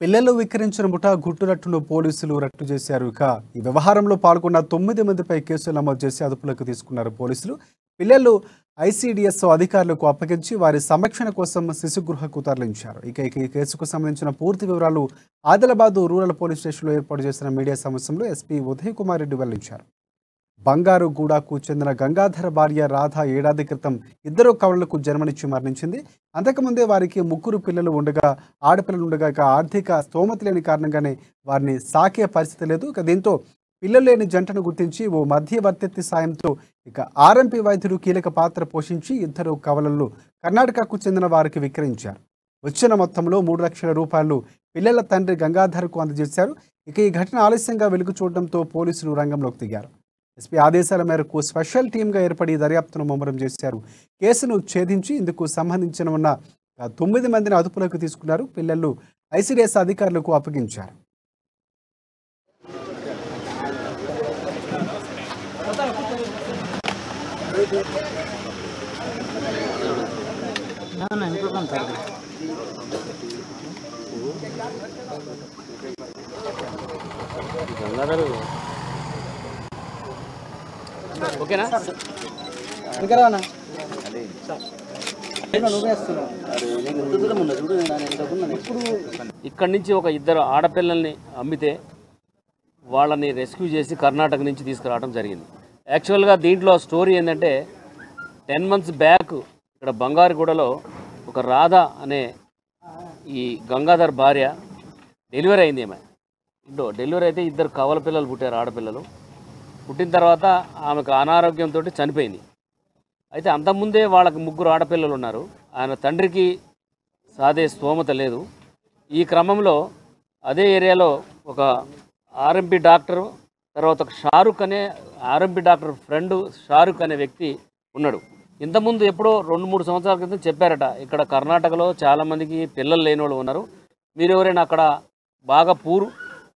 పిల్లలు విక్రయించిన ముఠా గుట్టురట్టును పోలీసులు రట్టు చేశారు. ఇక ఈ వ్యవహారంలో పాల్గొన్న 9 మందిపై కేసులు నమోదు చేసి అదుపులోకి తీసుకున్నారు పోలీసులు. పిల్లలు ఐసీడీఎస్ అధికారులకు అప్పగించి వారి సంరక్షణ కోసం శిశుగృహకు తరలించారు. ఇక ఈ కేసుకు సంబంధించిన పూర్తి వివరాలు ఆదిలాబాద్ రూరల్ పోలీస్ స్టేషన్లో ఏర్పాటు చేసిన మీడియా సమావేశంలో ఎస్పీ ఉదయ్ కుమార్ రెడ్డి వెల్లడించారు. బంగారుగూడకు చెందిన గంగాధర్ భార్య రాధ ఏడాది క్రితం ఇద్దరు కవలలకు జన్మనిచ్చి మరణించింది. అంతకుముందే వారికి ముగ్గురు పిల్లలు ఉండగా ఆడపిల్లలుండగా ఆర్థిక స్తోమత లేని కారణంగానే వారిని సాకే పరిస్థితి లేదు. దీంతో పిల్లలు లేని జంటను గుర్తించి ఓ మధ్యవర్తి సాయంతో ఆర్ఎంపీ వైద్యుడు కీలక పాత్ర పోషించి ఇద్దరు కవలలు కర్ణాటకకు చెందిన వారికి విక్రయించారు. వచ్చిన మొత్తంలో 3 లక్షల రూపాయలు పిల్లల తండ్రి గంగాధర్కు అందజేశారు. ఈ ఘటన ఆలస్యంగా వెలుగు చూడడంతో పోలీసులు రంగంలోకి దిగారు. ఎస్పీ ఆదేశాల మేరకు స్పెషల్ టీమ్గా ఏర్పడి దర్యాప్తును ముమ్మరం చేశారు. కేసును ఛేదించి ఇందుకు సంబంధించిన ఉన్న 9 మందిని అదుపులోకి తీసుకున్నారు. పిల్లలు ఐసీడీఎస్ అధికారులకు అప్పగించారు. ఓకేనా? ఇక్కడి నుంచి ఒక ఇద్దరు ఆడపిల్లల్ని అమ్మితే వాళ్ళని రెస్క్యూ చేసి కర్ణాటక నుంచి తీసుకురావడం జరిగింది. యాక్చువల్గా దీంట్లో స్టోరీ ఏంటంటే 10 months బ్యాక్ ఇక్కడ బంగారుగూడలో ఒక రాధ అనే ఈ గంగాధర్ భార్య డెలివరీ అయింది. ఇంట్లో డెలివరీ అయితే ఇద్దరు కవల పిల్లలు పుట్టారు, ఆడపిల్లలు. పుట్టిన తర్వాత ఆమెకు అనారోగ్యంతో చనిపోయింది. అయితే అంతకుముందే వాళ్ళకి ముగ్గురు ఆడపిల్లలు ఉన్నారు. ఆయన తండ్రికి సాదే స్తోమత లేదు. ఈ క్రమంలో అదే ఏరియాలో ఒక ఆర్ఎంపీ డాక్టరు, తర్వాత ఒక షారుఖ్ అనే ఆర్ఎంపీ డాక్టర్ ఫ్రెండ్ షారుఖ్ అనే వ్యక్తి ఉన్నాడు. ఇంతకుముందు ఎప్పుడో 2-3 సంవత్సరాల క్రితం చెప్పారట, ఇక్కడ కర్ణాటకలో చాలామందికి పిల్లలు లేని వాళ్ళు ఉన్నారు, మీరు ఎవరైనా అక్కడ బాగా పూర్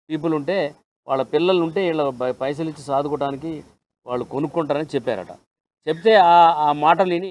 పీపుల్ ఉంటే వాళ్ళ పిల్లలు ఉంటే వీళ్ళ పైసలు ఇచ్చి సాదుకోవడానికి వాళ్ళు కొనుక్కుంటారని చెప్పారట. చెప్తే ఆ మాటలు విని